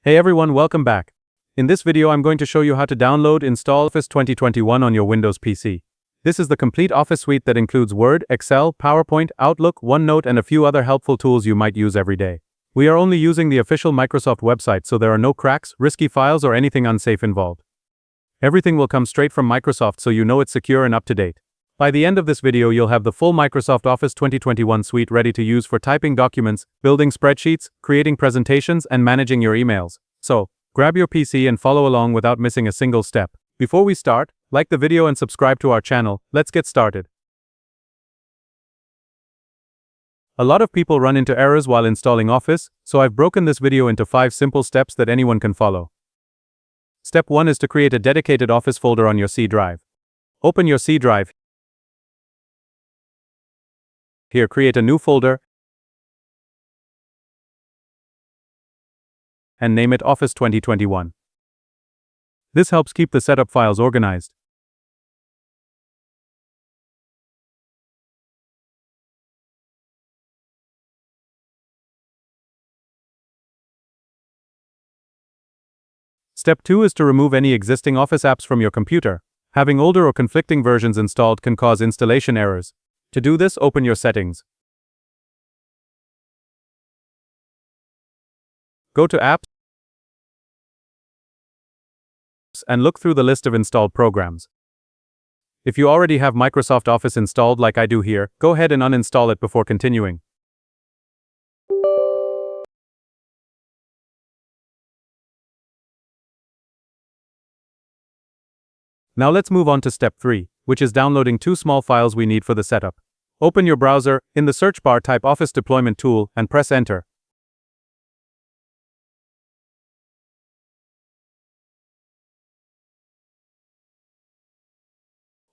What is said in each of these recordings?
Hey everyone, welcome back. In this video I'm going to show you how to download install Office 2021 on your Windows PC. This is the complete Office suite that includes Word, Excel, PowerPoint, Outlook, OneNote and a few other helpful tools you might use every day. We are only using the official Microsoft website, so there are no cracks, risky files or anything unsafe involved. Everything will come straight from Microsoft, so you know it's secure and up to date. By the end of this video you'll have the full Microsoft Office 2021 suite ready to use for typing documents, building spreadsheets, creating presentations, and managing your emails. So, grab your PC and follow along without missing a single step. Before we start, like the video and subscribe to our channel. Let's get started. A lot of people run into errors while installing Office, so I've broken this video into 5 simple steps that anyone can follow. Step 1 is to create a dedicated Office folder on your C drive. Open your C drive. Here, create a new folder and name it Office 2021. This helps keep the setup files organized. Step 2 is to remove any existing Office apps from your computer. Having older or conflicting versions installed can cause installation errors. To do this, open your settings. Go to Apps and look through the list of installed programs. If you already have Microsoft Office installed like I do here, go ahead and uninstall it before continuing. Now let's move on to step 3, which is downloading 2 small files we need for the setup. Open your browser, in the search bar type Office Deployment Tool, and press Enter.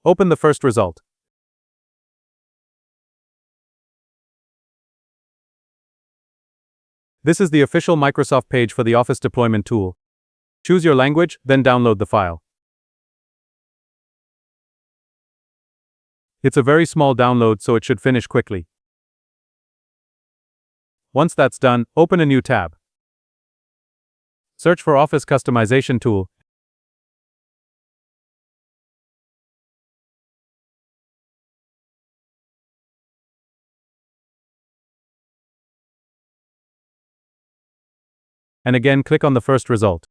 Open the first result. This is the official Microsoft page for the Office Deployment Tool. Choose your language, then download the file. It's a very small download, so it should finish quickly. Once that's done, open a new tab. Search for Office Customization Tool. And again click on the first result.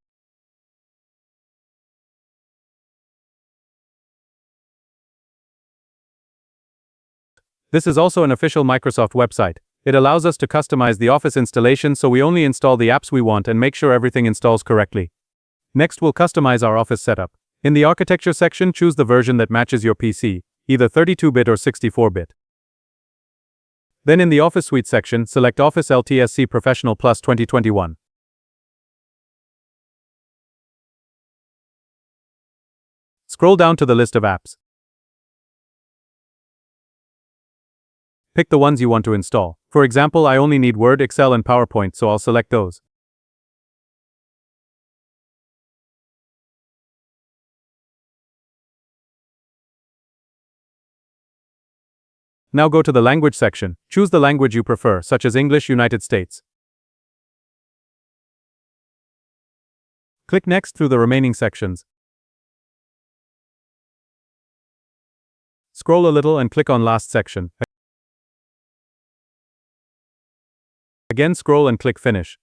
This is also an official Microsoft website. It allows us to customize the Office installation, so we only install the apps we want and make sure everything installs correctly. Next, we'll customize our Office setup. In the Architecture section, choose the version that matches your PC, either 32-bit or 64-bit. Then in the Office Suite section, select Office LTSC Professional Plus 2021. Scroll down to the list of apps. Pick the ones you want to install. For example, I only need Word, Excel, and PowerPoint, so I'll select those. Now go to the language section. Choose the language you prefer, such as English, United States. Click Next through the remaining sections. Scroll a little and click on Last section. Again scroll and click Finish.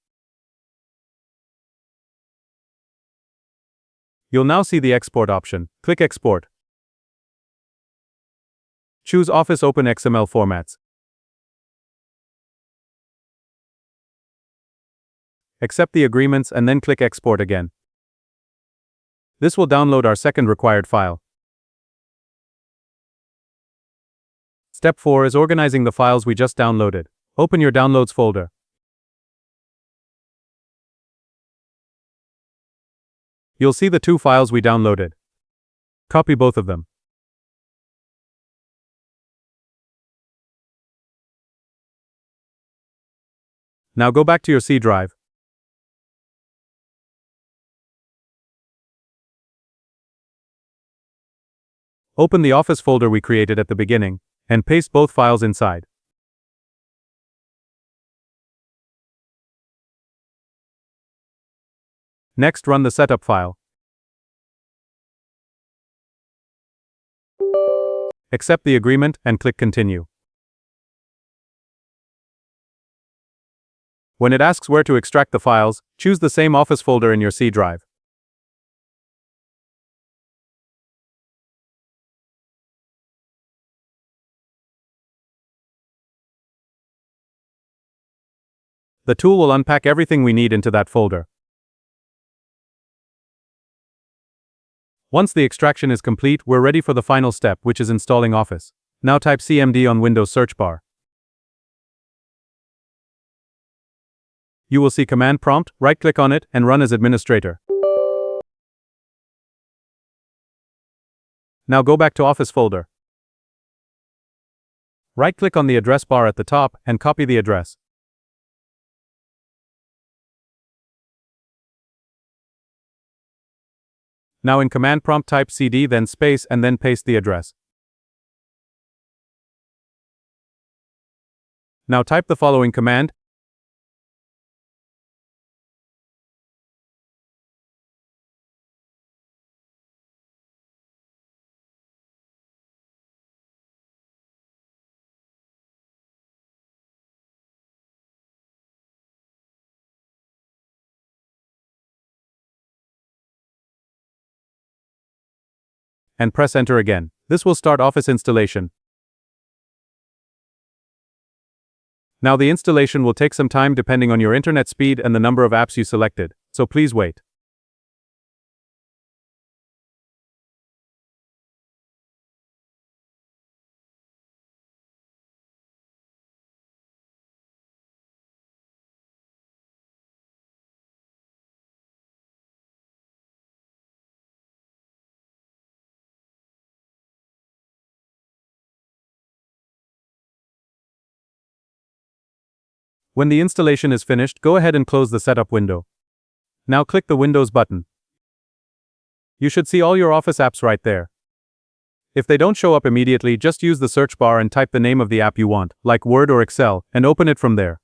You'll now see the export option. Click Export. Choose Office Open XML formats. Accept the agreements and then click Export again. This will download our second required file. Step 4 is organizing the files we just downloaded. Open your Downloads folder. You'll see the 2 files we downloaded. Copy both of them. Now go back to your C drive. Open the Office folder we created at the beginning, and paste both files inside. Next, run the setup file. Accept the agreement and click Continue. When it asks where to extract the files, choose the same Office folder in your C drive. The tool will unpack everything we need into that folder. Once the extraction is complete, we're ready for the final step, which is installing Office. Now type CMD on Windows search bar. You will see command prompt, right-click on it, and run as administrator. Now go back to Office folder. Right-click on the address bar at the top, and copy the address. Now in command prompt type cd then space and then paste the address. Now type the following command. And press enter again. This will start Office installation. Now the installation will take some time depending on your internet speed and the number of apps you selected, so please wait. When the installation is finished, go ahead and close the setup window. Now click the Windows button. You should see all your Office apps right there. If they don't show up immediately, just use the search bar and type the name of the app you want, like Word or Excel, and open it from there.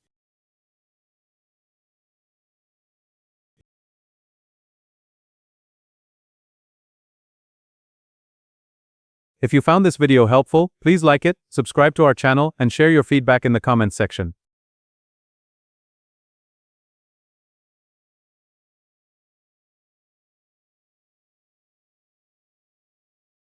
If you found this video helpful, please like it, subscribe to our channel, and share your feedback in the comments section.